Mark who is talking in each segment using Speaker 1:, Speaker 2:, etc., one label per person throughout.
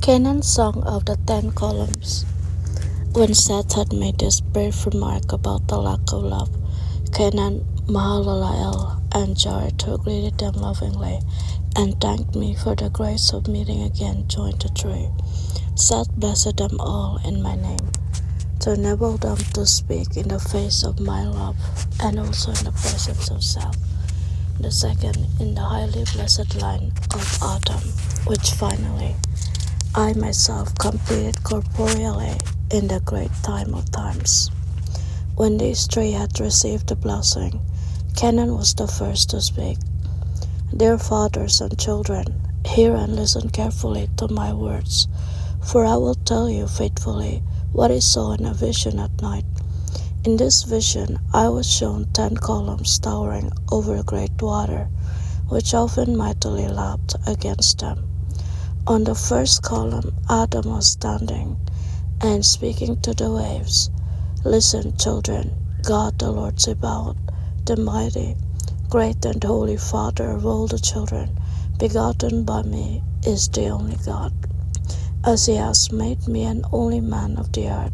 Speaker 1: Kenan's Song of the Ten Columns. When Seth had made this brief remark about the lack of love, Kenan, Mahalalel, and Jared, who greeted them lovingly and thanked me for the grace of meeting again, joined the tree. Seth blessed them all in my name, to enable them to speak in the face of my love, and also in the presence of Seth, the second in the highly blessed line of Adam, which finally I myself completed corporeally in the great time of times. When these three had received the blessing, Kenan was the first to speak. Dear fathers and children, hear and listen carefully to my words, for I will tell you faithfully what I saw in a vision at night. In this vision I was shown 10 columns towering over great water, which often mightily lapped against them. On the first column Adam was standing, and speaking to the waves, Listen, children, God the Lord Sabaoth, the mighty, great and holy Father of all the children, begotten by me, is the only God. As he has made me an only man of the earth,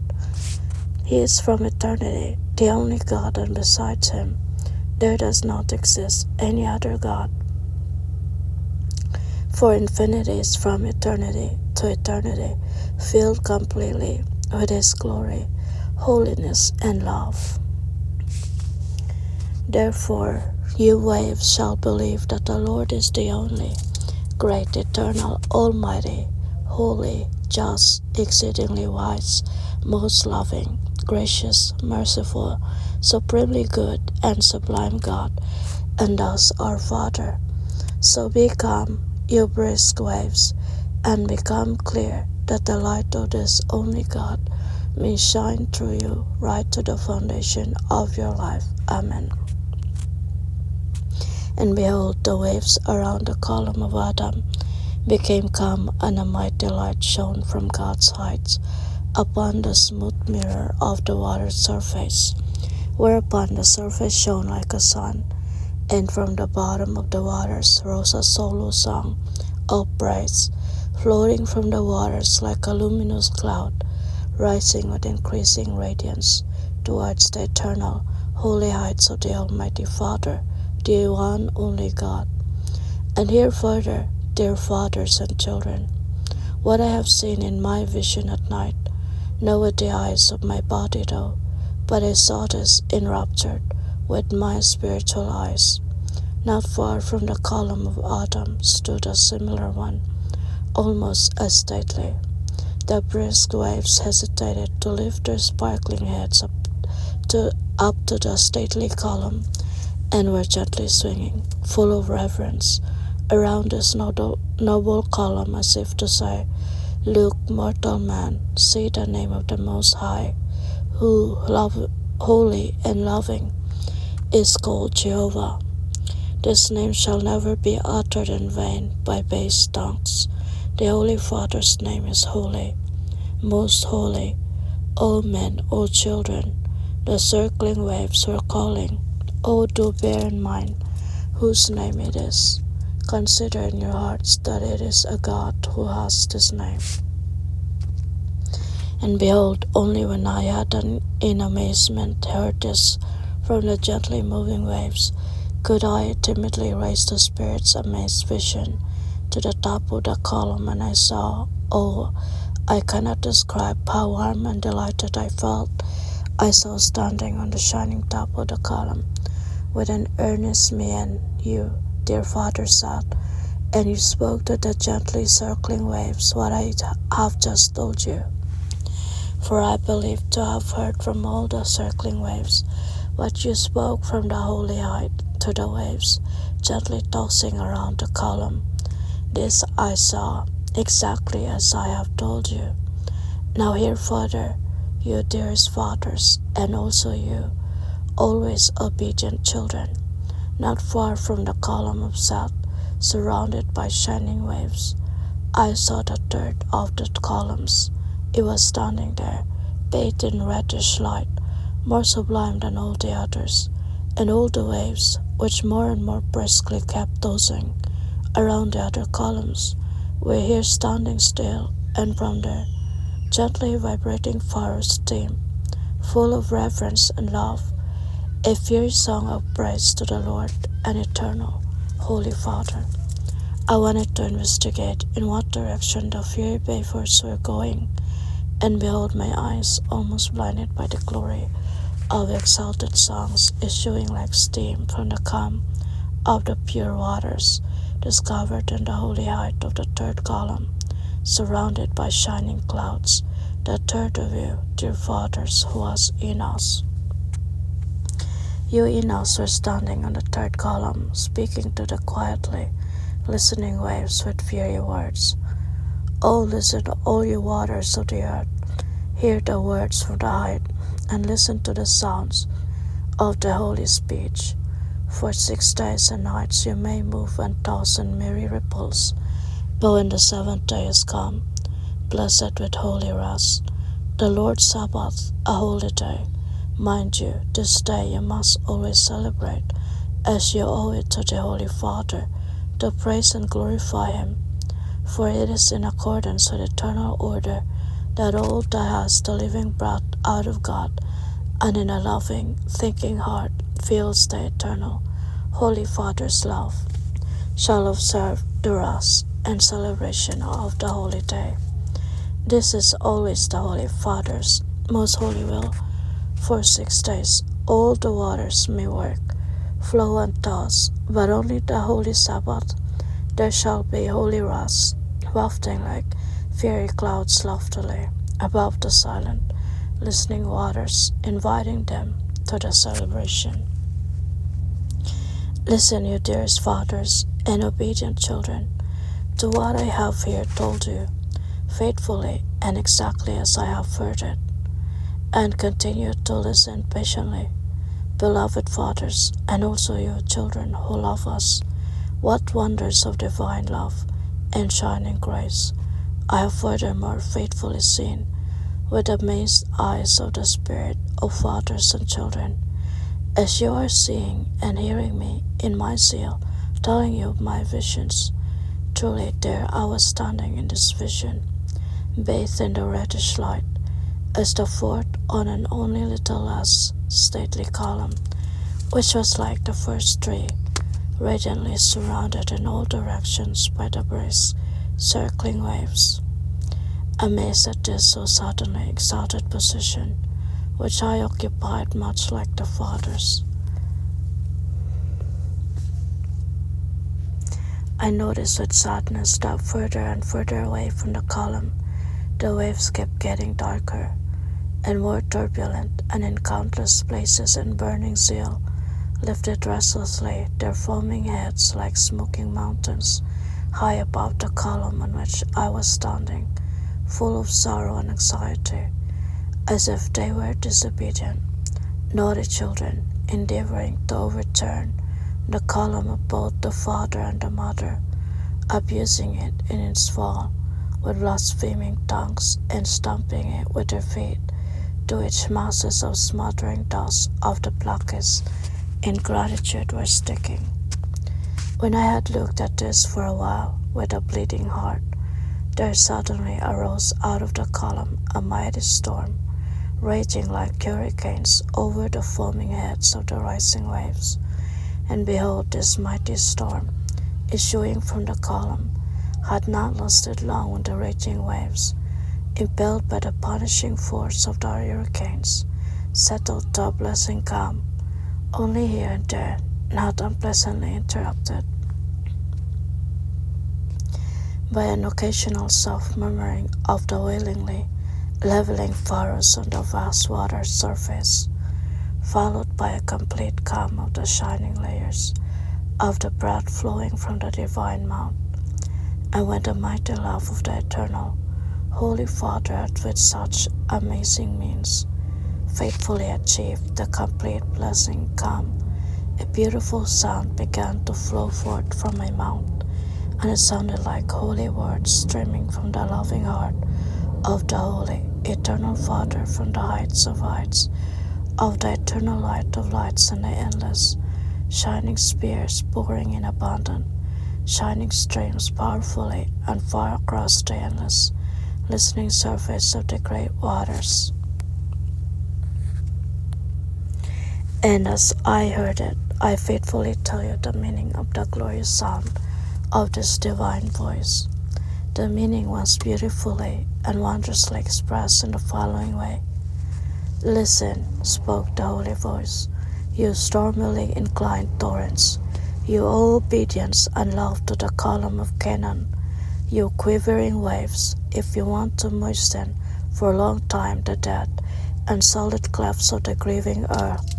Speaker 1: he is from eternity, the only God, and besides him, there does not exist any other God. For infinity is from eternity to eternity, filled completely with his glory, holiness, and love. Therefore, you waves shall believe that the Lord is the only, great, eternal, almighty, holy, just, exceedingly wise, most loving, gracious, merciful, supremely good, and sublime God, and thus our Father. So be calm, you brisk waves, and become clear that the light of this only God may shine through you right to the foundation of your life. Amen. And behold, the waves around the column of Adam became calm, and a mighty light shone from God's heights upon the smooth mirror of the water's surface, whereupon the surface shone like a sun, and from the bottom of the waters rose a solo song of praise, floating from the waters like a luminous cloud, rising with increasing radiance towards the eternal, holy heights of the Almighty Father, the one only God. And here further, dear fathers and children, what I have seen in my vision at night, not with the eyes of my body though, but I saw this enraptured with my spiritual eyes. Not far from the column of Adam stood a similar one, almost as stately. The brisk waves hesitated to lift their sparkling heads up to the stately column, and were gently swinging, full of reverence, around this noble column, as if to say, Look, mortal man, see the name of the Most High, who, holy and loving, is called Jehovah. This name shall never be uttered in vain by base tongues. The Holy Father's name is holy, most holy. O men, O children, the circling waves were calling. O do bear in mind whose name it is. Consider in your hearts that it is a God who has this name. And behold, only when I had in amazement heard this from the gently moving waves, could I timidly raise the Spirit's amazed vision to the top of the column, and I saw, oh, I cannot describe how warm and delighted I felt. I saw standing on the shining top of the column, with an earnest mien, you, dear Father, sat, and you spoke to the gently circling waves what I have just told you. For I believe to have heard from all the circling waves what you spoke from the holy height to the waves, gently tossing around the column. This I saw, exactly as I have told you. Now hear further, you dearest fathers, and also you, always obedient children, not far from the column of Seth, surrounded by shining waves. I saw the third of the columns. It was standing there, bathed in reddish light, more sublime than all the others, and all the waves, which more and more briskly kept tossing around the other columns, were here standing still and from the gently vibrating fire steam, full of reverence and love, a fiery song of praise to the Lord and eternal, Holy Father. I wanted to investigate in what direction the fiery vapors were going, and behold, my eyes, almost blinded by the glory of exalted songs issuing like steam from the calm of the pure waters, discovered in the holy height of the third column, surrounded by shining clouds, the third of you, dear fathers, who was in us. You in us were standing on the third column, speaking to the quietly listening waves with fiery words. Oh, listen, all you waters of the earth, hear the words from the height, and listen to the sounds of the holy speech. For 6 days and nights you may move and toss in merry ripples, but when the seventh day is come, blessed with holy rest, the Lord's Sabbath, a holy day, mind you, this day you must always celebrate, as you owe it to the Holy Father, to praise and glorify Him, for it is in accordance with eternal order that all that has the living breath out of God, and in a loving, thinking heart feels the eternal, Holy Father's love, shall observe the rest and celebration of the holy day. This is always the Holy Father's most holy will. For 6 days all the waters may work, flow and toss, but only the holy Sabbath there shall be holy rest, wafting like fiery clouds loftily above the silent, listening waters, inviting them to the celebration. Listen, you dearest fathers and obedient children, to what I have here told you, faithfully and exactly as I have heard it, and continue to listen patiently, beloved fathers, and also you children who love us. What wonders of divine love and shining grace I have furthermore faithfully seen with amazed eyes of the Spirit of fathers and children, as you are seeing and hearing me in my zeal, telling you of my visions. Truly there I was standing in this vision, bathed in the reddish light, as the fourth on an only little less stately column, which was like the first three, radiantly surrounded in all directions by the brisk, circling waves. Amazed at this so suddenly exalted position, which I occupied much like the fathers, I noticed with sadness that further and further away from the column, the waves kept getting darker and more turbulent, and in countless places in burning zeal lifted restlessly their foaming heads like smoking mountains high above the column on which I was standing, full of sorrow and anxiety, as if they were disobedient, naughty children, endeavoring to overturn the column of both the father and the mother, abusing it in its fall with blaspheming tongues and stamping it with their feet, to which masses of smothering dust of the blackest ingratitude were sticking. When I had looked at this for a while with a bleeding heart, there suddenly arose out of the column a mighty storm, raging like hurricanes over the foaming heads of the rising waves. And behold, this mighty storm, issuing from the column, had not lasted long when the raging waves, impelled by the punishing force of the hurricanes, settled to a blessing calm, only here and there, not unpleasantly interrupted by an occasional soft murmuring of the wailingly leveling furrows on the vast water's surface, followed by a complete calm of the shining layers of the breath flowing from the divine mount. And when the mighty love of the eternal, Holy Father had with such amazing means faithfully achieved the complete blessing calm, a beautiful sound began to flow forth from my mouth, and it sounded like holy words streaming from the loving heart of the holy, eternal Father from the heights of heights, of the eternal light of lights and the endless, shining spears pouring in abundant, shining streams powerfully and far across the endless, listening surface of the great waters. And as I heard it, I faithfully tell you the meaning of the glorious sound of this divine voice. The meaning was beautifully and wondrously expressed in the following way. Listen, spoke the holy voice, you stormily inclined torrents, you owe obedience and love to the column of Canaan, you quivering waves, if you want to moisten for a long time the dead and solid clefts of the grieving earth.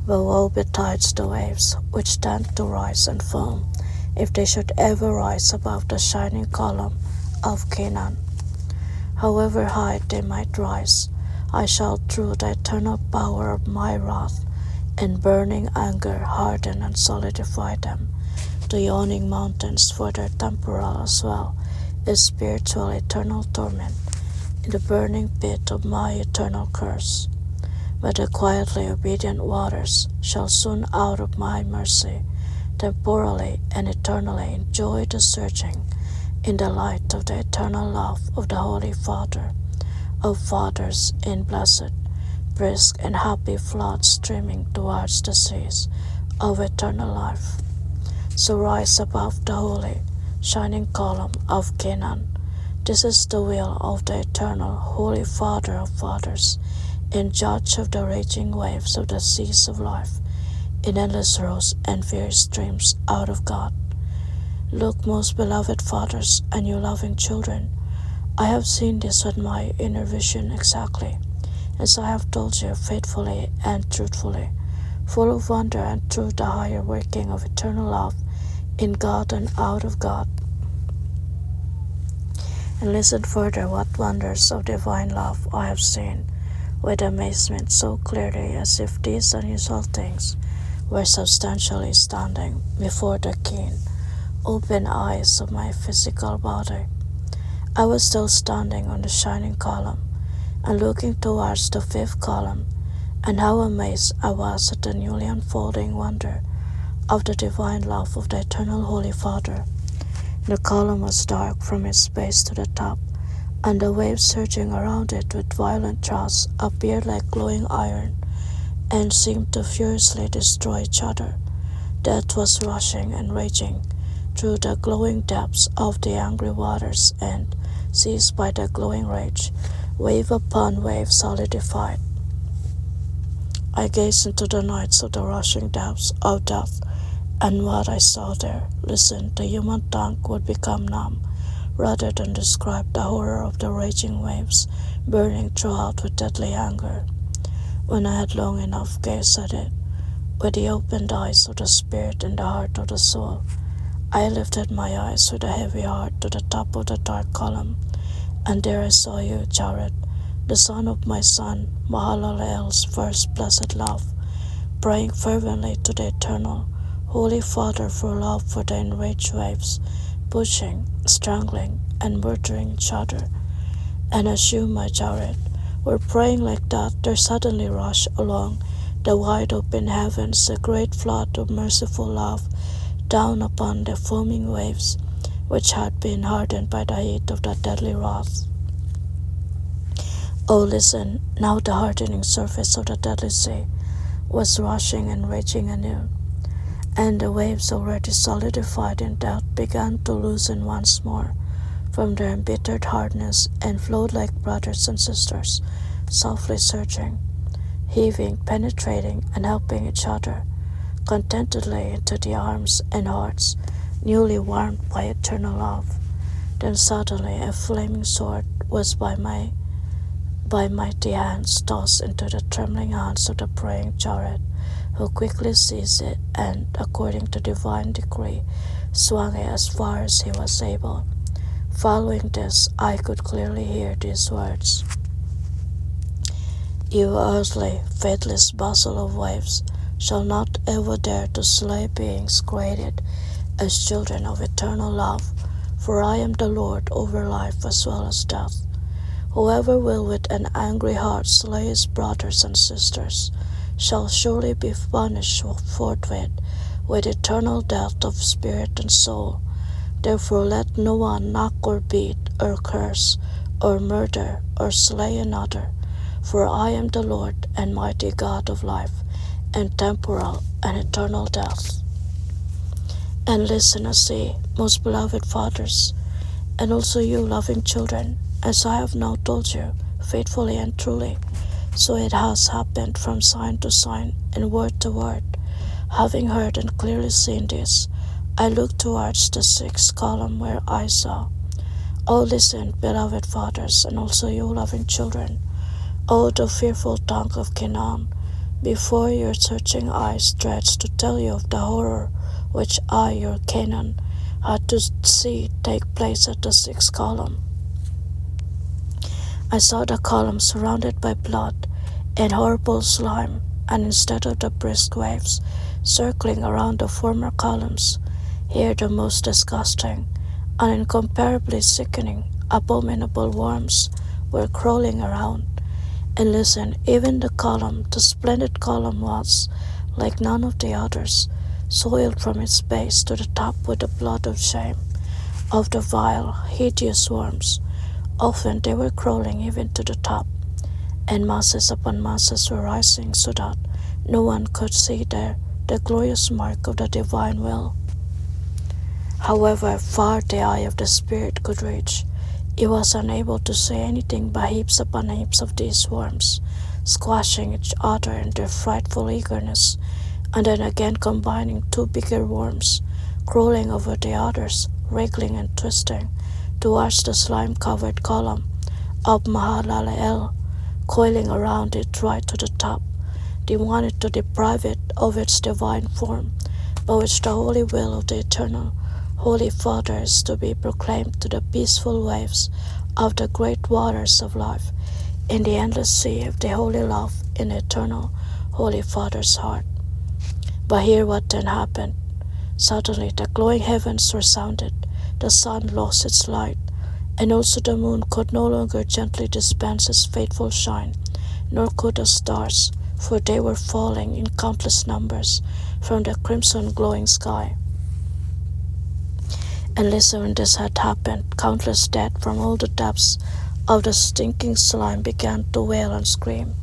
Speaker 1: But woe betides the waves which tend to rise and foam, if they should ever rise above the shining column of Canaan. However high they might rise, I shall through the eternal power of my wrath and burning anger harden and solidify them to yawning mountains, for their temporal as well is spiritual eternal torment in the burning pit of my eternal curse. But the quietly obedient waters shall soon out of my mercy temporally and eternally enjoy the surging in the light of the eternal love of the Holy Father of fathers in blessed, brisk and happy flood streaming towards the seas of eternal life. So rise above the holy, shining column of Canaan. This is the will of the eternal, holy Father of fathers, and judge of the raging waves of the seas of life, in endless rows and fierce streams out of God. Look, most beloved fathers and you loving children, I have seen this with my inner vision exactly, as I have told you faithfully and truthfully, full of wonder and through the higher working of eternal love in God and out of God. And listen further what wonders of divine love I have seen, with amazement so clearly as if these unusual things were substantially standing before the keen, open eyes of my physical body. I was still standing on the shining column and looking towards the fifth column, and how amazed I was at the newly unfolding wonder of the divine love of the eternal Holy Father. The column was dark from its base to the top, and the waves surging around it with violent thrust appeared like glowing iron and seemed to furiously destroy each other. Death was rushing and raging through the glowing depths of the angry waters and, seized by the glowing rage, wave upon wave solidified. I gazed into the nights of the rushing depths of death, and what I saw there, listen, the human tongue would become numb, rather than describe the horror of the raging waves burning throughout with deadly anger. When I had long enough gazed at it, with the opened eyes of the spirit and the heart of the soul, I lifted my eyes with a heavy heart to the top of the dark column, and there I saw you, Jared, the son of my son, Mahalalel's first blessed love, praying fervently to the eternal, Holy Father for love for the enraged waves, pushing, strangling, and murdering each other. And as you, my Jared, were praying like that, there suddenly rushed along the wide open heavens a great flood of merciful love down upon the foaming waves, which had been hardened by the heat of that deadly wrath. Oh, listen, now the hardening surface of the deadly sea was rushing and raging anew, and the waves already solidified in death began to loosen once more from their embittered hardness and flowed like brothers and sisters, softly surging, heaving, penetrating, and helping each other contentedly into the arms and hearts newly warmed by eternal love. Then suddenly a flaming sword was by mighty hands tossed into the trembling hands of the praying Jared, who quickly seized it and, according to divine decree, swung it as far as he was able. Following this, I could clearly hear these words: You earthly, faithless bustle of waves shall not ever dare to slay beings created as children of eternal love, for I am the Lord over life as well as death. Whoever will with an angry heart slay his brothers and sisters shall surely be punished forthwith with eternal death of spirit and soul. Therefore let no one knock or beat or curse or murder, or slay another. For I am the Lord and mighty God of life, and temporal and eternal death. And listen and see, most beloved fathers, and also you loving children, as I have now told you, faithfully and truly, so it has happened from sign to sign and word to word. Having heard and clearly seen this, I looked towards the sixth column where I saw, O listen, beloved fathers, and also you loving children, O the fearful tongue of Canaan, before your searching eyes stretched to tell you of the horror which I, your Canaan, had to see take place at the sixth column. I saw the column surrounded by blood and horrible slime, and instead of the brisk waves circling around the former columns, here the most disgusting and incomparably sickening, abominable worms were crawling around. And listen, even the splendid column was, like none of the others, soiled from its base to the top with the blood of shame of the vile, hideous worms. Often they were crawling even to the top, and masses upon masses were rising so that no one could see there the glorious mark of the divine will. However far the eye of the Spirit could reach, it was unable to see anything but heaps upon heaps of these worms, squashing each other in their frightful eagerness, and then again combining two bigger worms, crawling over the others, wriggling and twisting, towards the slime-covered column of Mahalaleel, coiling around it right to the top. They wanted to deprive it of its divine form, by which the holy will of the eternal Holy Father is to be proclaimed to the peaceful waves of the great waters of life, in the endless sea of the holy love in the eternal Holy Father's heart. But hear what then happened. Suddenly the glowing heavens were sounded, the sun lost its light, and also the moon could no longer gently dispense its fateful shine, nor could the stars, for they were falling in countless numbers from the crimson glowing sky. And listen, when this had happened, countless dead from all the depths of the stinking slime began to wail and scream,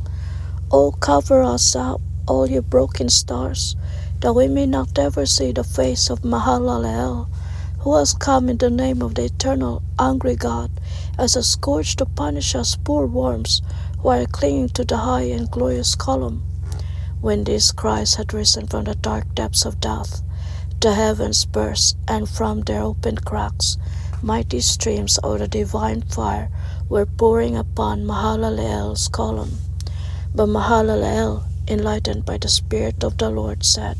Speaker 1: "Oh, cover us up, all you broken stars, that we may not ever see the face of Mahalaleel, who has come in the name of the eternal, angry God, as a scourge to punish us poor worms who are clinging to the high and glorious column." When these cries had risen from the dark depths of death, the heavens burst, and from their open cracks, mighty streams of the divine fire were pouring upon Mahalaleel's column. But Mahalaleel, enlightened by the Spirit of the Lord, said,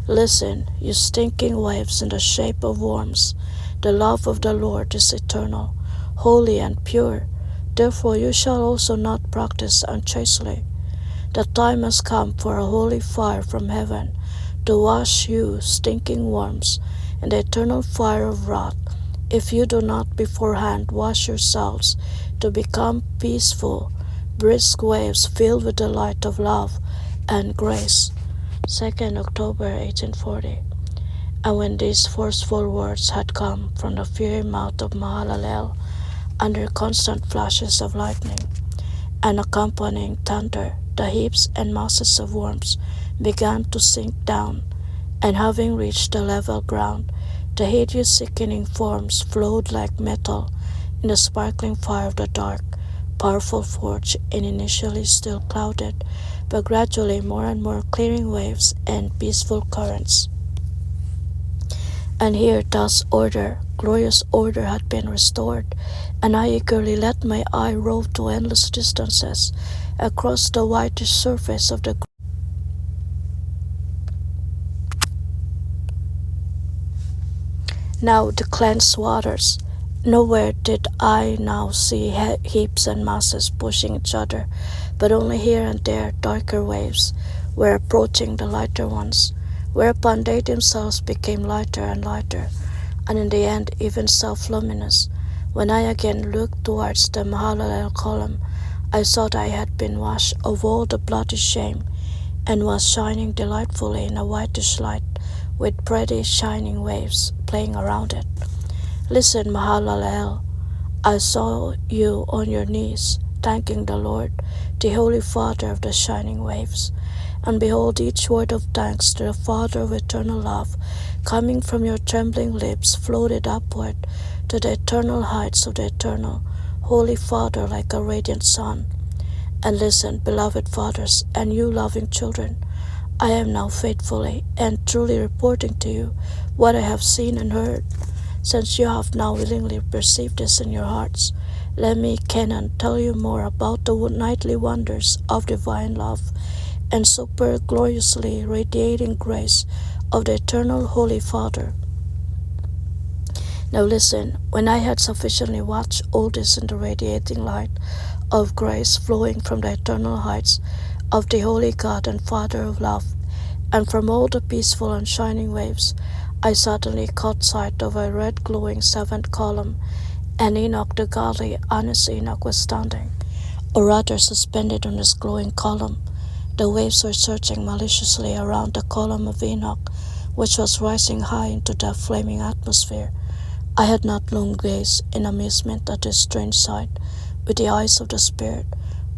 Speaker 1: "Listen, you stinking waves in the shape of worms. The love of the Lord is eternal, holy and pure. Therefore you shall also not practice unchastely. The time has come for a holy fire from heaven to wash you, stinking worms, in the eternal fire of wrath, if you do not beforehand wash yourselves to become peaceful, brisk waves filled with the light of love and grace." 2nd October 1840. And when these forceful words had come from the fiery mouth of Mahalaleel, under constant flashes of lightning and accompanying thunder, the heaps and masses of worms began to sink down, and having reached the level ground, the hideous sickening forms flowed like metal in the sparkling fire of the dark, powerful forge, in initially still clouded, but gradually more and more clearing waves and peaceful currents. And here thus order, glorious order, had been restored, and I eagerly let my eye rove to endless distances across the whitish surface of the now the cleansed waters. Nowhere did I now see heaps and masses pushing each other, but only here and there darker waves were approaching the lighter ones, whereupon they themselves became lighter and lighter, and in the end even self-luminous. When I again looked towards the Mahalalel column, I thought I had been washed of all the bloody shame, and was shining delightfully in a whitish light, with pretty shining waves playing around it. "Listen, Mahalalel, I saw you on your knees, thanking the Lord, the Holy Father of the shining waves. And behold, each word of thanks to the Father of eternal love, coming from your trembling lips, floated upward to the eternal heights of the eternal, Holy Father, like a radiant sun. And listen, beloved fathers, and you loving children, I am now faithfully and truly reporting to you what I have seen and heard. Since you have now willingly perceived this in your hearts, let me, Kenan, tell you more about the nightly wonders of divine love and super gloriously radiating grace of the eternal Holy Father. Now listen, when I had sufficiently watched all this in the radiating light of grace flowing from the eternal heights of the Holy God and Father of love, and from all the peaceful and shining waves, I suddenly caught sight of a red glowing seventh column, and Enoch the godly, honest Enoch, was standing, or rather suspended on this glowing column. The waves were surging maliciously around the column of Enoch, which was rising high into the flaming atmosphere. I had not long gazed in amazement at this strange sight with the eyes of the Spirit,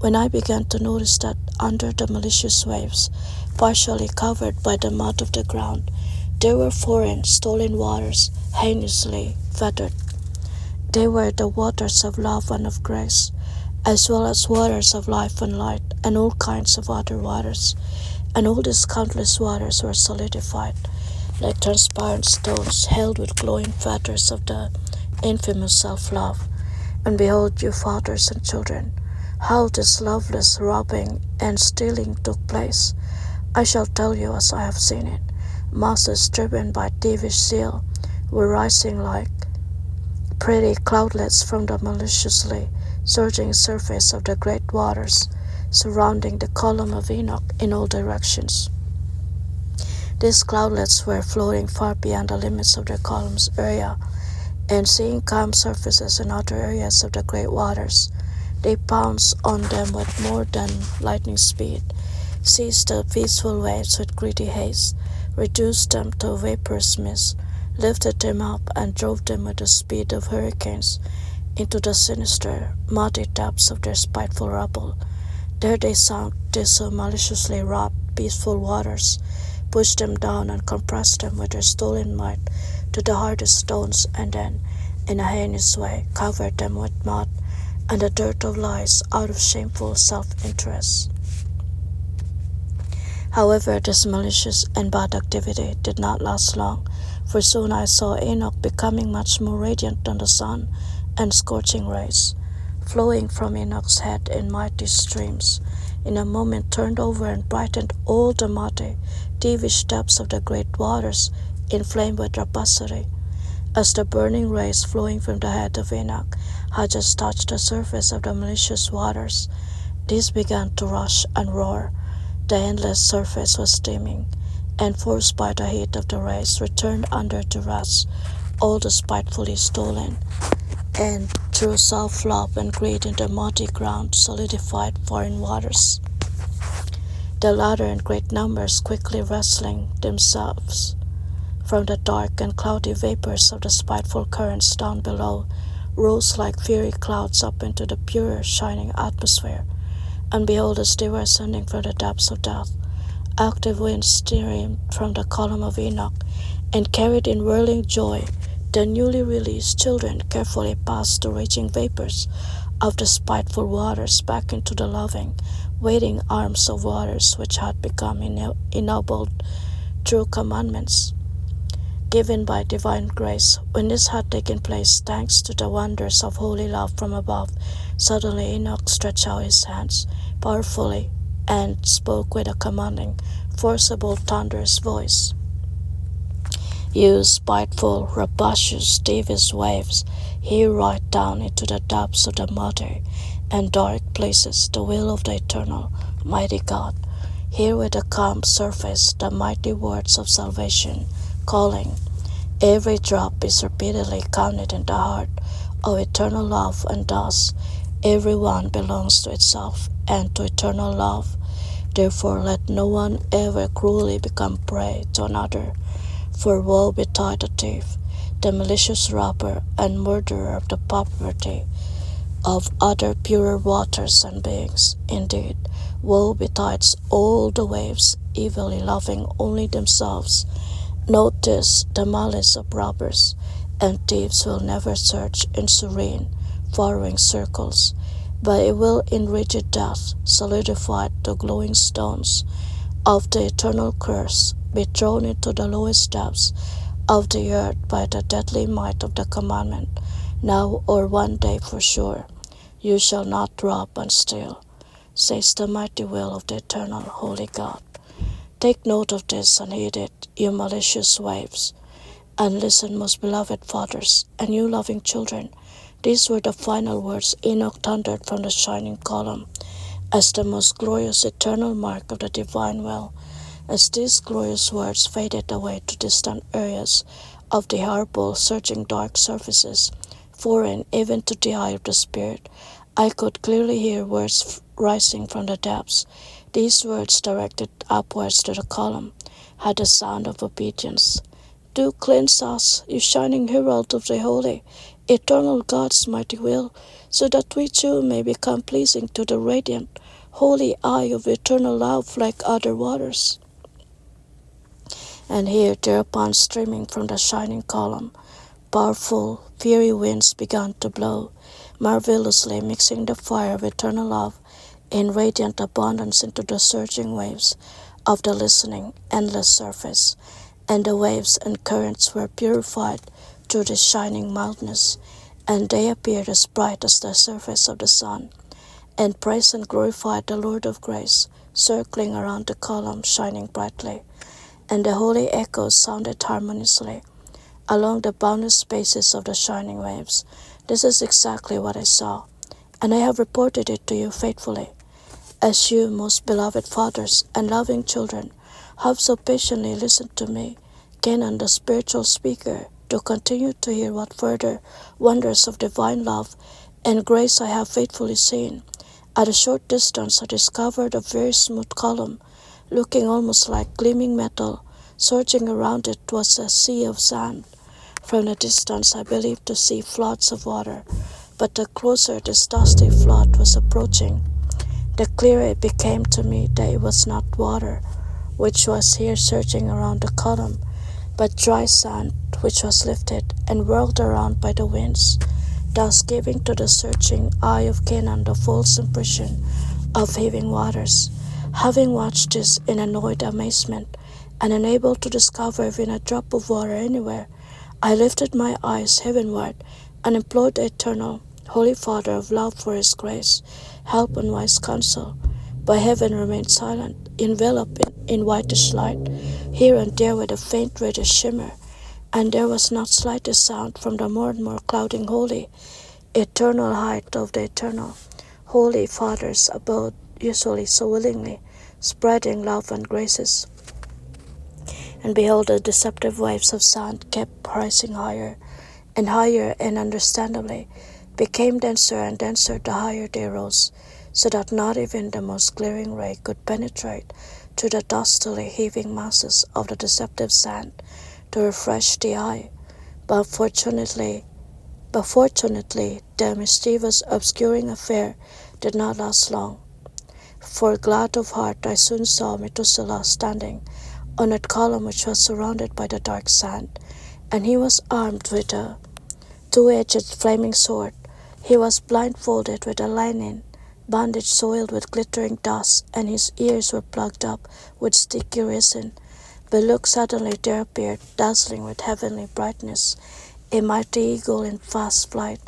Speaker 1: when I began to notice that under the malicious waves, partially covered by the mud of the ground, there were foreign, stolen waters, heinously fettered. They were the waters of love and of grace, as well as waters of life and light, and all kinds of other waters. And all these countless waters were solidified, like transparent stones held with glowing fetters of the infamous self-love. And behold, you fathers and children, how this loveless robbing and stealing took place. I shall tell you as I have seen it. Masses driven by thievish zeal were rising like pretty cloudlets from the maliciously surging surface of the great waters, surrounding the column of Enoch in all directions. These cloudlets were floating far beyond the limits of the column's area, and seeing calm surfaces in other areas of the great waters, they pounced on them with more than lightning speed, seized the peaceful waves with greedy haste, reduced them to a vaporous mist, lifted them up, and drove them with the speed of hurricanes into the sinister, muddy depths of their spiteful rubble. There they sunk these so maliciously robbed, peaceful waters, pushed them down and compressed them with their stolen might to the hardest stones, and then, in a heinous way, covered them with mud and the dirt of lies out of shameful self-interest. However, this malicious and bad activity did not last long, for soon I saw Enoch becoming much more radiant than the sun and scorching rays, flowing from Enoch's head in mighty streams, in a moment turned over and brightened all the muddy, thievish depths of the great waters, inflamed with rapacity. As the burning rays flowing from the head of Enoch had just touched the surface of the malicious waters, these began to rush and roar. The endless surface was steaming, and forced by the heat of the rays, returned under duress all the spitefully stolen, and through self-love and greed in the muddy ground solidified foreign waters. The latter in great numbers quickly wresting themselves from the dark and cloudy vapors of the spiteful currents down below, rose like fiery clouds up into the pure, shining atmosphere. And behold, as they were ascending from the depths of death, active winds streamed from the column of Enoch, and carried in whirling joy the newly released children carefully past the raging vapors of the spiteful waters back into the loving, waiting arms of waters which had become ennobled through commandments given by divine grace. When this had taken place, thanks to the wonders of holy love from above, suddenly Enoch stretched out his hands powerfully and spoke with a commanding, forcible, thunderous voice. You spiteful, rapacious, devious waves, hear right down into the depths of the muddy and dark places the will of the eternal, mighty God. Hear with a calm surface the mighty words of salvation, calling. Every drop is repeatedly counted in the heart of eternal love, and thus every one belongs to itself and to eternal love. Therefore let no one ever cruelly become prey to another, for woe betide the thief, the malicious robber and murderer of the property of other purer waters and beings. Indeed, woe betides all the waves, evilly loving only themselves. Note this, the malice of robbers and thieves will never search in serene, following circles, but it will in rigid death solidify the glowing stones of the eternal curse, be thrown into the lowest depths of the earth by the deadly might of the commandment, now or one day for sure. You shall not rob and steal, says the mighty will of the eternal holy God. Take note of this and heed it, you malicious waves, and listen, most beloved fathers, and you loving children. These were the final words Enoch thundered from the shining column, as the most glorious eternal mark of the divine will. As these glorious words faded away to distant areas of the horrible, searching dark surfaces, foreign even to the eye of the spirit, I could clearly hear words rising from the depths. These words, directed upwards to the column, had the sound of obedience. Do cleanse us, you shining herald of the holy, eternal God's mighty will, so that we too may become pleasing to the radiant, holy eye of eternal love like other waters. And here, thereupon, streaming from the shining column, powerful, fiery winds began to blow, marvelously mixing the fire of eternal love in radiant abundance into the surging waves of the listening, endless surface. And the waves and currents were purified through this shining mildness, and they appeared as bright as the surface of the sun, and praised and glorified the Lord of grace, circling around the column, shining brightly. And the holy echoes sounded harmoniously along the boundless spaces of the shining waves. This is exactly what I saw, and I have reported it to you faithfully, as you, most beloved fathers and loving children, have so patiently listened to me, Kenan, the spiritual speaker, to continue to hear what further wonders of divine love and grace I have faithfully seen. At a short distance I discovered a very smooth column, looking almost like gleaming metal. Surging around it was a sea of sand. From a distance I believed to see floods of water, but the closer this dusty flood was approaching, the clearer it became to me that it was not water, which was here surging around the column, but dry sand, which was lifted and whirled around by the winds, thus giving to the searching eye of Kenan the false impression of heaving waters. Having watched this in annoyed amazement, and unable to discover even a drop of water anywhere, I lifted my eyes heavenward and implored the eternal, Holy Father of love for His grace, help and wise counsel. But heaven remained silent, enveloped in whitish light, here and there with a faint reddish shimmer, and there was not slightest sound from the more and more clouding holy, eternal height of the eternal, Holy Father's abode, usually so willingly, spreading love and graces. And behold, the deceptive waves of sound kept rising higher, and understandably became denser and denser the higher they rose, so that not even the most glaring ray could penetrate through the dustily heaving masses of the deceptive sand to refresh the eye. But fortunately, the mischievous obscuring affair did not last long, for glad of heart I soon saw Methuselah standing on that column which was surrounded by the dark sand, and he was armed with a two-edged flaming sword. He was blindfolded with a linen bandage soiled with glittering dust, and his ears were plugged up with sticky resin. But look, suddenly there appeared, dazzling with heavenly brightness, a mighty eagle in fast flight.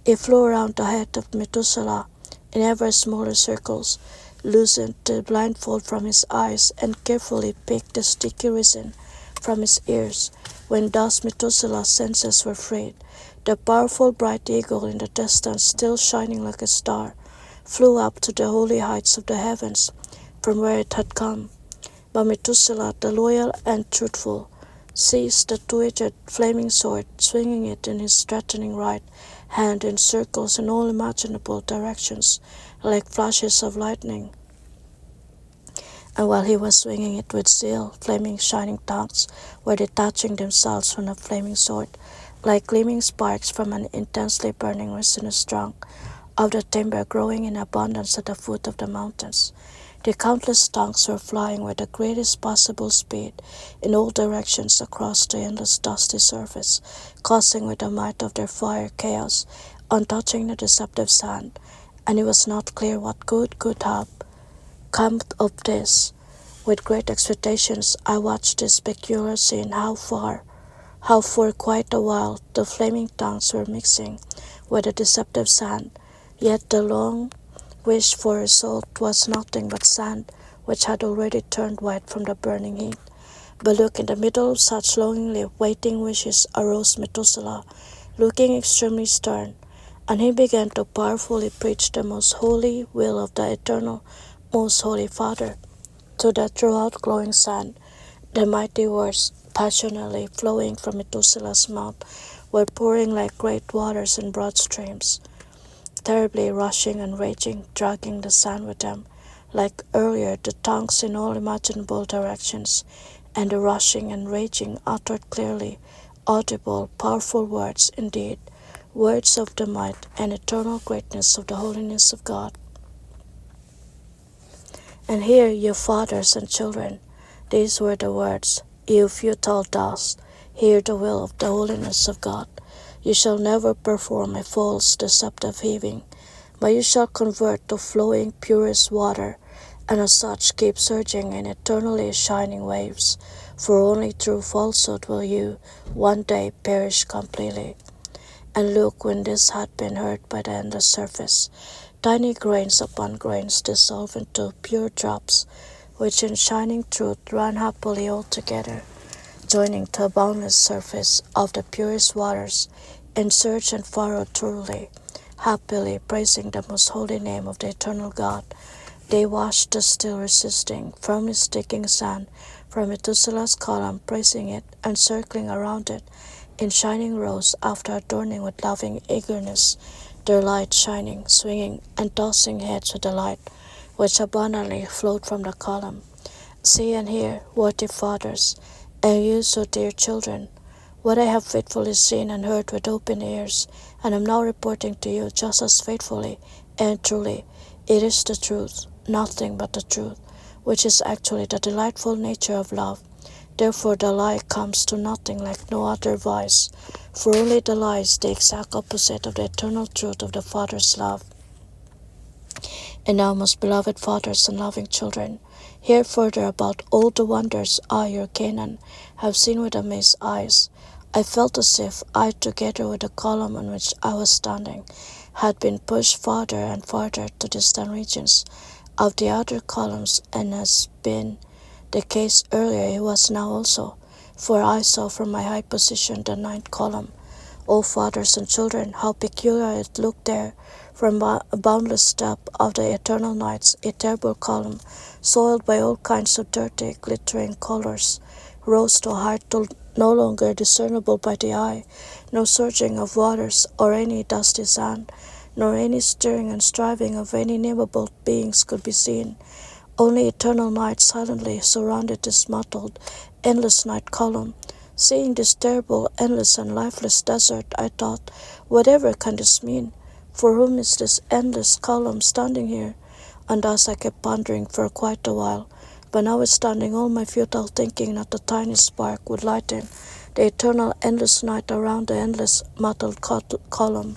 Speaker 1: It flew around the head of Methuselah in ever smaller circles, loosened the blindfold from his eyes, and carefully picked the sticky resin from his ears. When thus Methuselah's senses were freed, the powerful bright eagle in the distance, still shining like a star, flew up to the holy heights of the heavens from where it had come. But Methuselah, the loyal and truthful, seized the two-edged flaming sword, swinging it in his threatening right hand in circles in all imaginable directions, like flashes of lightning. And while he was swinging it with zeal, flaming shining tongues were detaching themselves from the flaming sword, like gleaming sparks from an intensely burning resinous trunk of the timber growing in abundance at the foot of the mountains. The countless tongues were flying with the greatest possible speed in all directions across the endless dusty surface, causing with the might of their fire chaos on touching the deceptive sand, and it was not clear what good could have come of this. With great expectations I watched this peculiar scene, how for quite a while the flaming tongues were mixing with the deceptive sand, yet the long wished for result was nothing but sand which had already turned white from the burning heat. But look, in the middle of such longingly waiting wishes arose Methuselah, looking extremely stern, and he began to powerfully preach the most holy will of the eternal, most holy Father. To the throughout glowing sand, the mighty words, passionately flowing from Methuselah's mouth, were pouring like great waters in broad streams, terribly rushing and raging, dragging the sand with them, like earlier the tongues in all imaginable directions, and the rushing and raging uttered clearly audible, powerful words indeed, words of the might and eternal greatness of the holiness of God. And hear, you fathers and children, these were the words, you futile dust, hear the will of the holiness of God. You shall never perform a false, deceptive heaving, but you shall convert to flowing, purest water, and as such keep surging in eternally shining waves, for only through falsehood will you one day perish completely. And look, when this had been heard by the endless surface, tiny grains upon grains dissolve into pure drops, which in shining truth ran happily all together, joining to a boundless surface of the purest waters, and surge and furrow truly, happily praising the most holy name of the eternal God. They washed the still resisting, firmly sticking sand from Methuselah's column, praising it and circling around it in shining rows, after adorning with loving eagerness their light shining, swinging, and tossing heads with the light which abundantly flowed from the column. See and hear, worthy fathers, and you so dear children, what I have faithfully seen and heard with open ears, and am now reporting to you just as faithfully and truly. It is the truth, nothing but the truth, which is actually the delightful nature of love. Therefore the lie comes to nothing like no other vice, for only the lie is the exact opposite of the eternal truth of the Father's love. And now, most beloved fathers and loving children, hear further about all the wonders I, your Canaan, have seen with amazed eyes. I felt as if I, together with the column on which I was standing, had been pushed farther and farther to distant regions of the other columns, and as been the case earlier, it was now also, for I saw from my high position the ninth column. O fathers and children, how peculiar it looked there, from a boundless depth of the eternal nights, a terrible column, soiled by all kinds of dirty, glittering colors, rose to a height no longer discernible by the eye. No surging of waters or any dusty sand, nor any stirring and striving of any nameable beings could be seen. Only eternal night silently surrounded this mottled, endless night column. Seeing this terrible, endless, and lifeless desert, I thought, whatever can this mean? For whom is this endless column standing here? And thus I kept pondering for quite a while, but notwithstanding all my futile thinking, not a tiny spark would lighten the eternal endless night around the endless mottled column.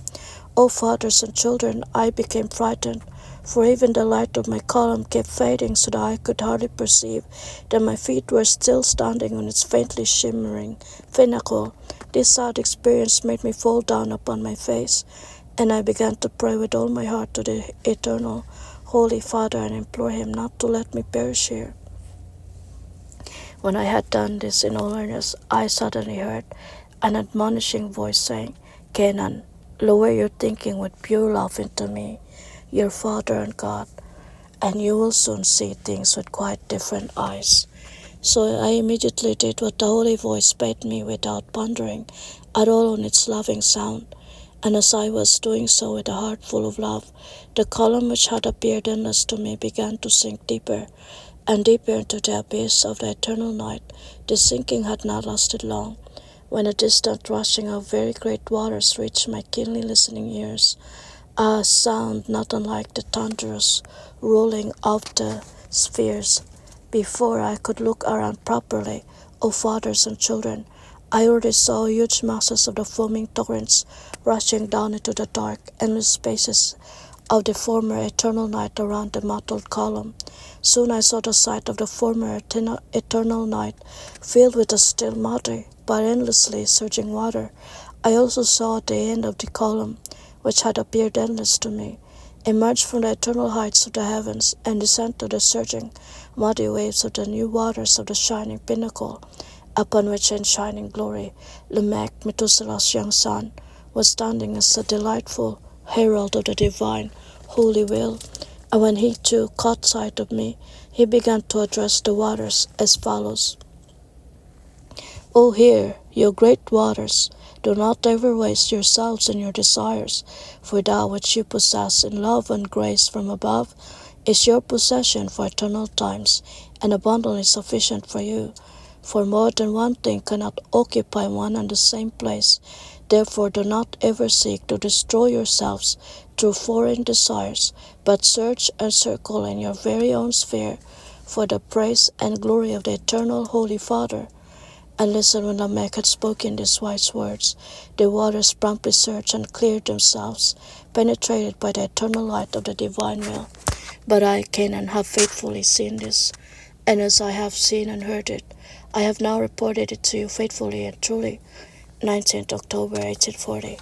Speaker 1: O fathers and children, I became frightened, for even the light of my column kept fading so that I could hardly perceive that my feet were still standing on its faintly shimmering pinnacle. This sad experience made me fall down upon my face, and I began to pray with all my heart to the eternal, Holy Father, and implore him not to let me perish here. When I had done this in all earnest, I suddenly heard an admonishing voice saying, Kenan, lower your thinking with pure love into me, your Father and God, and you will soon see things with quite different eyes. So I immediately did what the Holy Voice bade me without pondering at all on its loving sound. And as I was doing so with a heart full of love, the column which had appeared endless to me began to sink deeper and deeper into the abyss of the eternal night. This sinking had not lasted long, when a distant rushing of very great waters reached my keenly listening ears, a sound not unlike the thunderous rolling of the spheres. Before I could look around properly, O fathers and children, I already saw huge masses of the foaming torrents rushing down into the dark, endless spaces of the former eternal night around the mottled column. Soon I saw the sight of the former eternal night filled with a still muddy but endlessly surging water. I also saw the end of the column, which had appeared endless to me, emerge from the eternal heights of the heavens and descend to the surging, muddy waves of the new waters of the shining pinnacle, upon which in shining glory Lamech, Methuselah's young son, was standing as a delightful herald of the divine holy will. And when he too caught sight of me, he began to address the waters as follows. O hear, you great waters, do not ever waste yourselves in your desires, for that which you possess in love and grace from above is your possession for eternal times, and abundantly sufficient for you. For more than one thing cannot occupy one and the same place. Therefore do not ever seek to destroy yourselves through foreign desires, but search and circle in your very own sphere for the praise and glory of the eternal Holy Father. And listen, when Lamech had spoken these wise words, the waters promptly surged and cleared themselves, penetrated by the eternal light of the divine will. But I, Kenan, have faithfully seen this, and as I have seen and heard it, I have now reported it to you faithfully and truly. 19th October 1840.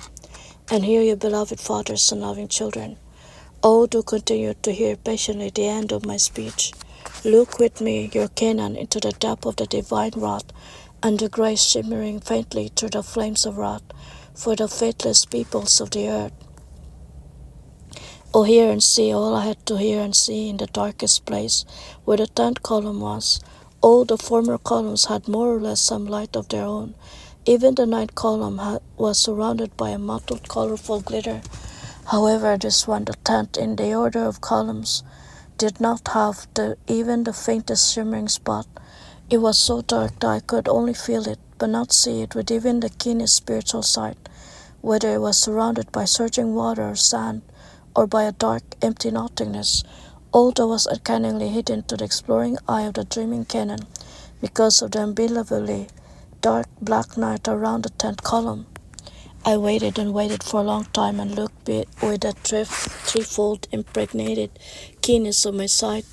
Speaker 1: And hear you, beloved fathers and loving children. Oh, do continue to hear patiently the end of my speech. Look with me, your Kenan, into the depth of the divine wrath, and the grace shimmering faintly through the flames of wrath for the faithless peoples of the earth. Oh, hear and see all I had to hear and see in the darkest place where the 10th column was. All the former columns had more or less some light of their own. Even the 9th column was surrounded by a mottled colorful glitter. However, this one, the 10th in the order of columns, did not have even the faintest shimmering spot. It was so dark that I could only feel it, but not see it with even the keenest spiritual sight, whether it was surrounded by surging water or sand, or by a dark, empty nothingness. All that was uncannily hidden to the exploring eye of the dreaming Kenan, because of the unbelievably dark black night around the 10th column. I waited and waited for a long time and looked with a threefold impregnated keenness of my sight,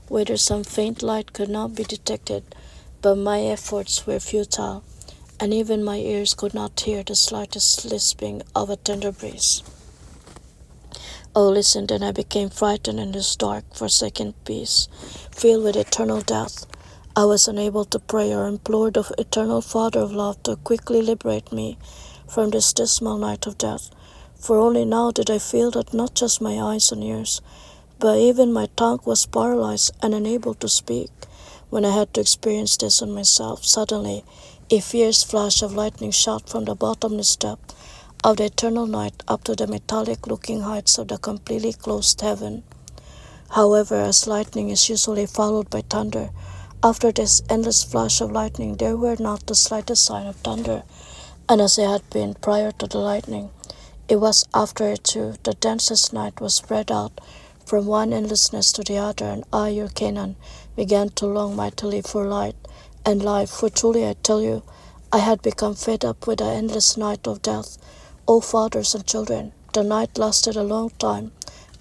Speaker 1: whether some faint light could not be detected, but my efforts were futile, and even my ears could not hear the slightest lisping of a tender breeze. Oh, listen, then I became frightened in this dark, forsaken peace, filled with eternal death. I was unable to pray or implore the eternal Father of love to quickly liberate me from this dismal night of death, for only now did I feel that not just my eyes and ears, but even my tongue was paralyzed and unable to speak. When I had to experience this on myself, suddenly a fierce flash of lightning shot from the bottomless depth of the eternal night up to the metallic-looking heights of the completely closed heaven. However, as lightning is usually followed by thunder, after this endless flash of lightning there were not the slightest sign of thunder, and as it had been prior to the lightning, it was after it too. The densest night was spread out from one endlessness to the other, and I, your Kenan, began to long mightily for light and life, for truly I tell you, I had become fed up with the endless night of death. O fathers and children, the night lasted a long time,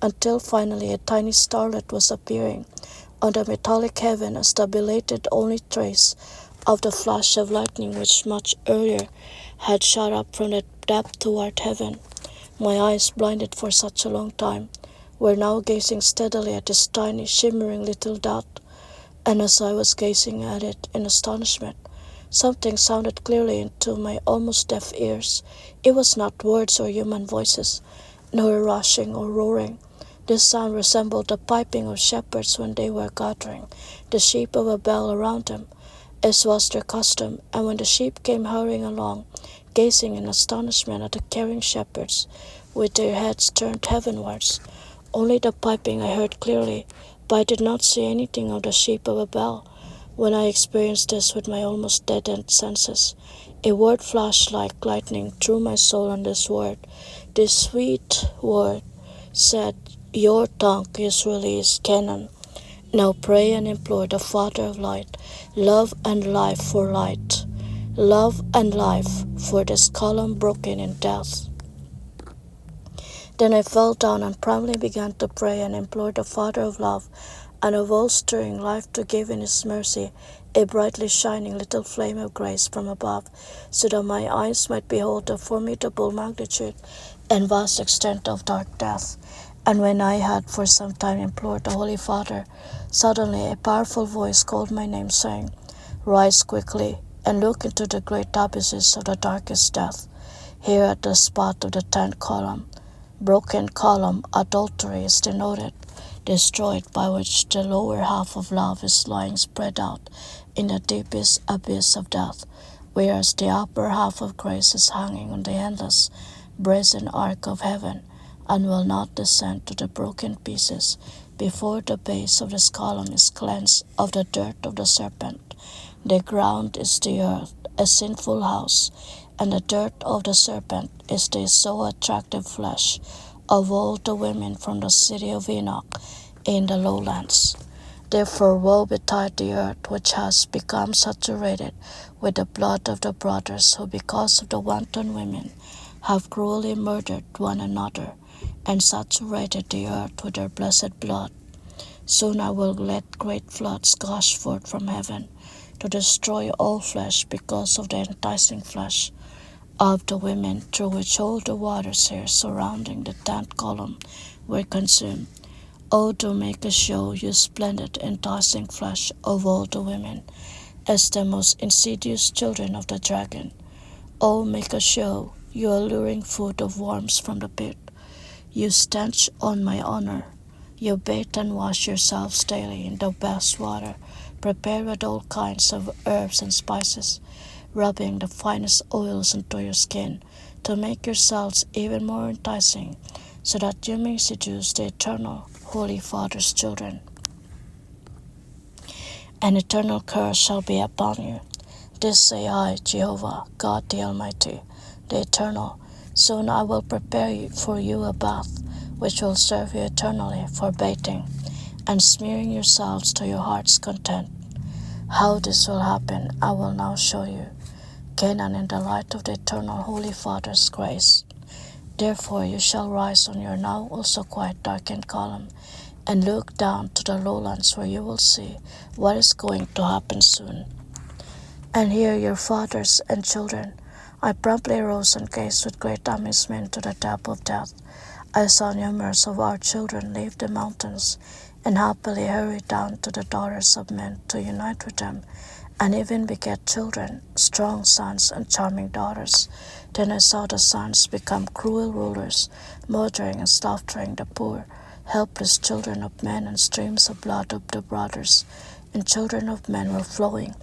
Speaker 1: until finally a tiny starlet was appearing on the metallic heaven as the belated only trace of the flash of lightning which much earlier had shot up from the depth toward heaven. My eyes, blinded for such a long time, were now gazing steadily at this tiny, shimmering little dot, and as I was gazing at it in astonishment, something sounded clearly into my almost deaf ears. It was not words or human voices, nor a rushing or roaring. This sound resembled the piping of shepherds when they were gathering the sheep of a bell around them, as was their custom, and when the sheep came hurrying along, gazing in astonishment at the caring shepherds, with their heads turned heavenwards. Only the piping I heard clearly, but I did not see anything of the sheep of a bell. When I experienced this with my almost deadened senses, a word flashed like lightning through my soul, and this word, this sweet word, said, "Your tongue is released, Kenan. Now pray and implore the Father of light, love and life for light, love and life for this column broken in death." Then I fell down and promptly began to pray and implore the Father of love and of all stirring life to give in His mercy a brightly shining little flame of grace from above, so that my eyes might behold the formidable magnitude and vast extent of dark death. And when I had for some time implored the Holy Father, suddenly a powerful voice called my name, saying, "Rise quickly and look into the great abysses of the darkest death. Here at the spot of the 10th column, broken column, adultery is denoted, destroyed, by which the lower half of love is lying spread out in the deepest abyss of death, whereas the upper half of grace is hanging on the endless, brazen arc of heaven, and will not descend to the broken pieces before the base of this column is cleansed of the dirt of the serpent. The ground is the earth, a sinful house, and the dirt of the serpent is the so attractive flesh of all the women from the city of Enoch in the lowlands. Therefore woe betide the earth, which has become saturated with the blood of the brothers who, because of the wanton women, have cruelly murdered one another, and saturated the earth with their blessed blood. Soon I will let great floods gush forth from heaven to destroy all flesh because of the enticing flesh of the women, through which all the waters here surrounding the 10th column were consumed. Oh, do make a show, you splendid, enticing flesh of all the women, as the most insidious children of the dragon. Oh, make a show, you alluring food of worms from the pit. You stench on my honor. You bathe and wash yourselves daily in the best water, prepared with all kinds of herbs and spices, rubbing the finest oils into your skin to make yourselves even more enticing, so that you may seduce the eternal Holy Father's children. An eternal curse shall be upon you. This say I, Jehovah, God the Almighty, the Eternal. Soon I will prepare for you a bath, which will serve you eternally for bathing, and smearing yourselves to your heart's content. How this will happen, I will now show you. Kenan, in the light of the eternal Holy Father's grace. Therefore you shall rise on your now also quite darkened column, and look down to the lowlands, where you will see what is going to happen soon. And here, your fathers and children, I promptly rose and gazed with great amazement to the depth of death. I saw numerous of our children leave the mountains, and happily hurry down to the daughters of men to unite with them, and even beget children, strong sons and charming daughters. Then I saw the sons become cruel rulers, murdering and slaughtering the poor, helpless children of men, and streams of blood of the brothers and children of men were flowing.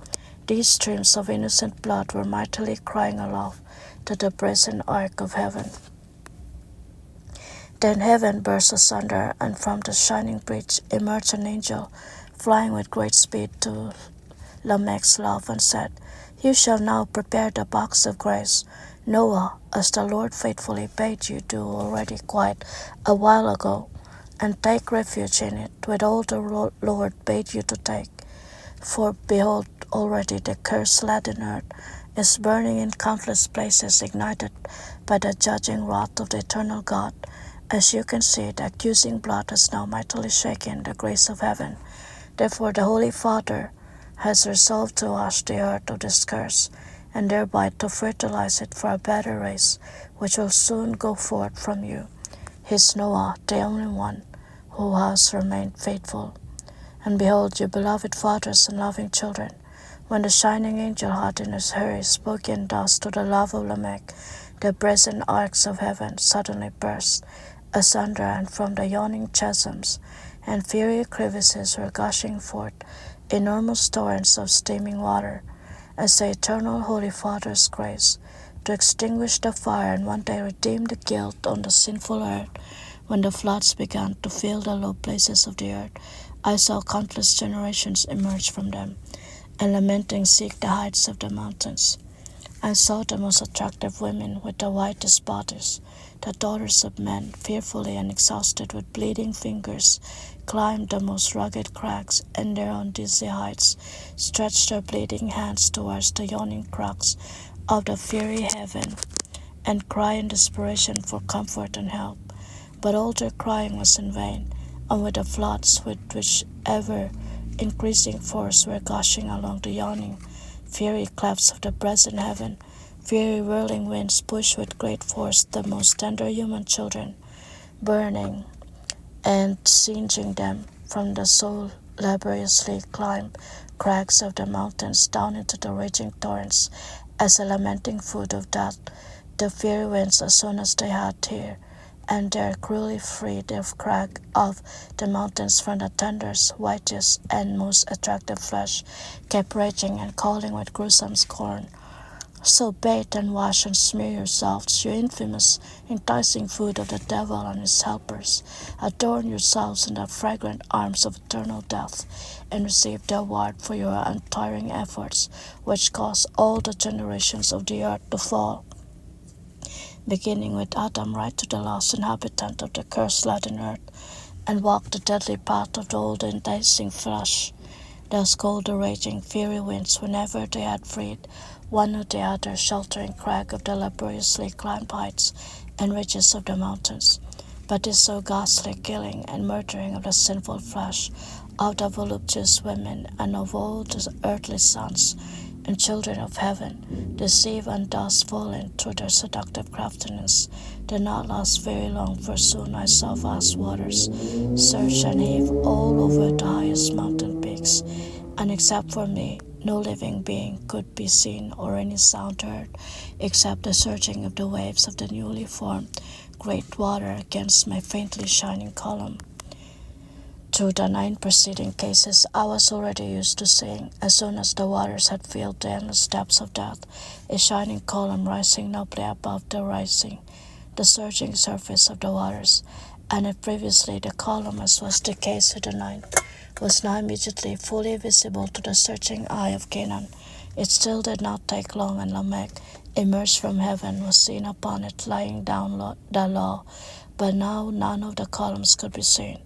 Speaker 1: These streams of innocent blood were mightily crying aloud to the brazen arc of heaven. Then heaven burst asunder, and from the shining breach emerged an angel, flying with great speed to Lamech's love, and said, "You shall now prepare the box of grace, Noah, as the Lord faithfully bade you do already quite a while ago, and take refuge in it with all the Lord bade you to take. For behold, already the curse-laden earth is burning in countless places, ignited by the judging wrath of the eternal God. As you can see, the accusing blood has now mightily shaken the grace of heaven. Therefore the Holy Father has resolved to wash the earth of this curse, and thereby to fertilize it for a better race, which will soon go forth from you. His Noah, the only one who has remained faithful. And behold, you beloved fathers and loving children, when the shining angel had in his hurry spoken thus to the love of Lamech, the brazen arcs of heaven suddenly burst asunder, and from the yawning chasms and fiery crevices were gushing forth enormous torrents of steaming water, as the eternal Holy Father's grace, to extinguish the fire and one day redeem the guilt on the sinful earth. When the floods began to fill the low places of the earth, I saw countless generations emerge from them, and lamenting seek the heights of the mountains. I saw the most attractive women with the whitest bodies, The daughters of men, fearfully and exhausted with bleeding fingers, climbed the most rugged crags, and there on dizzy heights stretched their bleeding hands towards the yawning cracks of the fiery heaven, and cried in desperation for comfort and help. But all their crying was in vain, and with the floods with which ever increasing force were gushing along the yawning, fiery clefts of the present heaven, fiery whirling winds pushed with great force the most tender human children, burning and singeing them from the so laboriously climbed crags of the mountains down into the raging torrents as a lamenting food of death. The fiery winds, as soon as they had here and there cruelly freed the crag of the mountains from the tenderest, whitest, and most attractive flesh, kept raging and calling with gruesome scorn. So bathe and wash and smear yourselves, you infamous, enticing food of the devil and his helpers. Adorn yourselves in the fragrant arms of eternal death, and receive the award for your untiring efforts, which cause all the generations of the earth to fall, beginning with Adam right to the last inhabitant of the curse-laden earth, and walk the deadly path of the old enticing flesh. Thus called the raging fiery winds whenever they had freed one or the other sheltering crag of the laboriously climbed heights and ridges of the mountains. But this so ghastly killing and murdering of the sinful flesh of the voluptuous women and of all the earthly sons and children of heaven, deceive and thus fallen through their seductive craftiness, did not last very long, for soon I saw vast waters surge and heave all over the highest mountain peaks, and except for me, no living being could be seen or any sound heard, except the surging of the waves of the newly formed great water against my faintly shining column. Through the 9 preceding cases, I was already used to seeing, as soon as the waters had filled the endless depths of death, a shining column rising nobly above the surging surface of the waters, and if previously the column, as was the case with the 9th, was now immediately fully visible to the searching eye of Canaan, it still did not take long, and Lamech, emerged from heaven, was seen upon it laying down the law, but now none of the columns could be seen.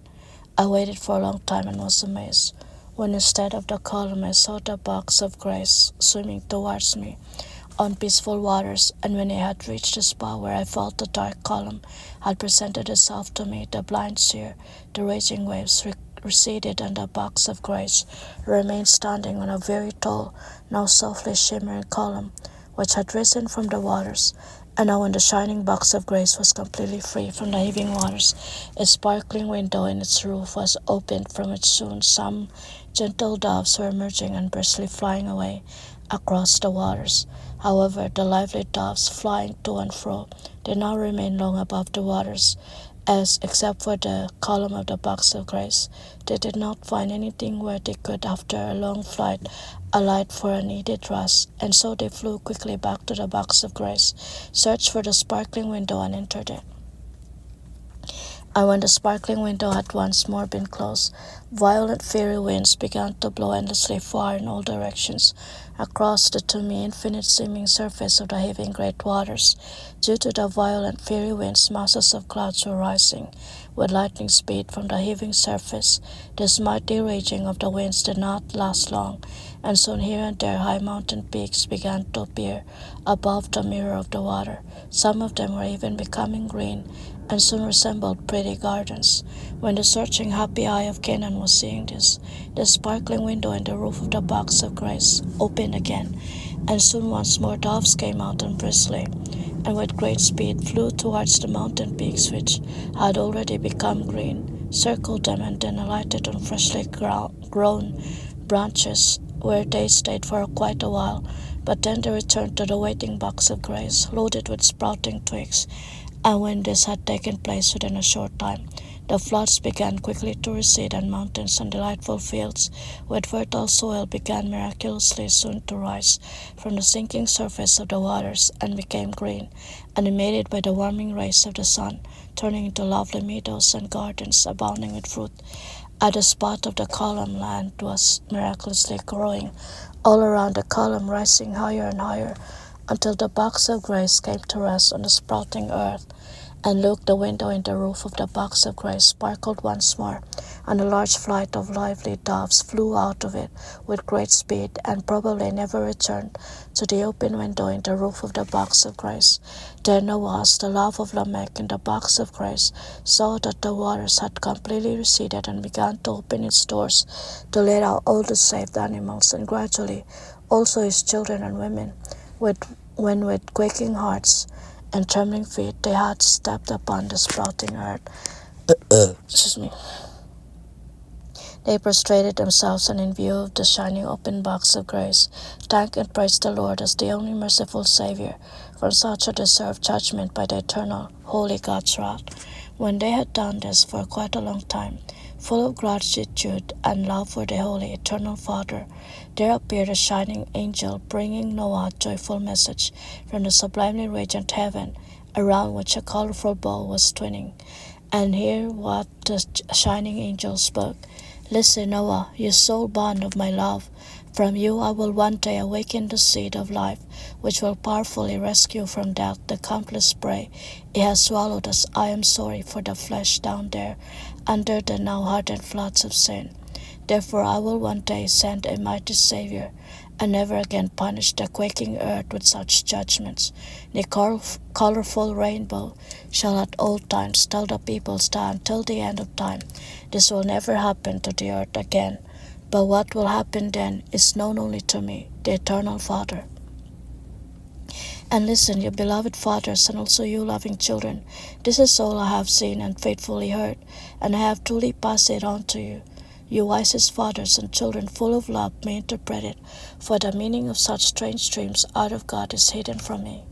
Speaker 1: I waited for a long time and was amazed, when instead of the column I saw the box of grace swimming towards me on peaceful waters, and when I had reached the spot where I felt the dark column had presented itself to me, the blind seer, the raging waves receded, and the box of grace remained standing on a very tall, now softly shimmering column, which had risen from the waters. And now when the shining box of grace was completely free from the heaving waters, a sparkling window in its roof was opened, from which soon some gentle doves were emerging and briskly flying away across the waters. However, the lively doves, flying to and fro, did not remain long above the waters, as, except for the column of the box of grace, they did not find anything where they could, after a long flight, alight for a needed rest, and so they flew quickly back to the box of grace, searched for the sparkling window, and entered it. And when the sparkling window had once more been closed, violent fiery winds began to blow endlessly far in all directions across the to me infinite seeming surface of the heaving great waters. Due to the violent fiery winds, masses of clouds were rising with lightning speed from the heaving surface. This mighty raging of the winds did not last long, and soon here and there high mountain peaks began to appear above the mirror of the water. Some of them were even becoming green, and soon resembled pretty gardens. When the searching happy eye of Canaan was seeing this, the sparkling window in the roof of the box of grace opened again, and soon once more doves came out and briskly, and with great speed flew towards the mountain peaks which had already become green, circled them, and then alighted on freshly grown branches, where they stayed for quite a while. But then they returned to the waiting box of grace, loaded with sprouting twigs, and when this had taken place within a short time, the floods began quickly to recede, and mountains and delightful fields with fertile soil began miraculously soon to rise from the sinking surface of the waters, and became green, animated by the warming rays of the sun, turning into lovely meadows and gardens abounding with fruit. At the spot of the column, land was miraculously growing all around the column, rising higher and higher, until the box of grace came to rest on the sprouting earth, And look, the window in the roof of the box of grace sparkled once more, and a large flight of lively doves flew out of it with great speed and probably never returned to the open window in the roof of the box of grace. Then Noah, the love of Lamech in the box of grace, saw that the waters had completely receded and began to open its doors to let out all the saved animals, and gradually also his children and women, when with quaking hearts and trembling feet they had stepped upon the sprouting earth. Excuse me. They prostrated themselves, and in view of the shining open box of grace, thanked and praised the Lord as the only merciful Savior from such a deserved judgment by the eternal, holy God's wrath. When they had done this for quite a long time, full of gratitude and love for the holy, eternal Father, there appeared a shining angel bringing Noah a joyful message from the sublimely radiant heaven, around which a colorful bow was twinning. And hear what the shining angel spoke. Listen, Noah, you soul bond of my love. From you I will one day awaken the seed of life, which will powerfully rescue from death the countless prey it has swallowed, as I am sorry for the flesh down there, under the now hardened floods of sin. Therefore I will one day send a mighty Savior, and never again punish the quaking earth with such judgments. The colorful rainbow shall at all times tell the peoples that until the end of time this will never happen to the earth again. But what will happen then is known only to me, the eternal Father. And listen, you beloved fathers, and also you loving children, this is all I have seen and faithfully heard, and I have truly passed it on to you. You wisest fathers and children full of love may interpret it, for the meaning of such strange dreams out of God is hidden from me.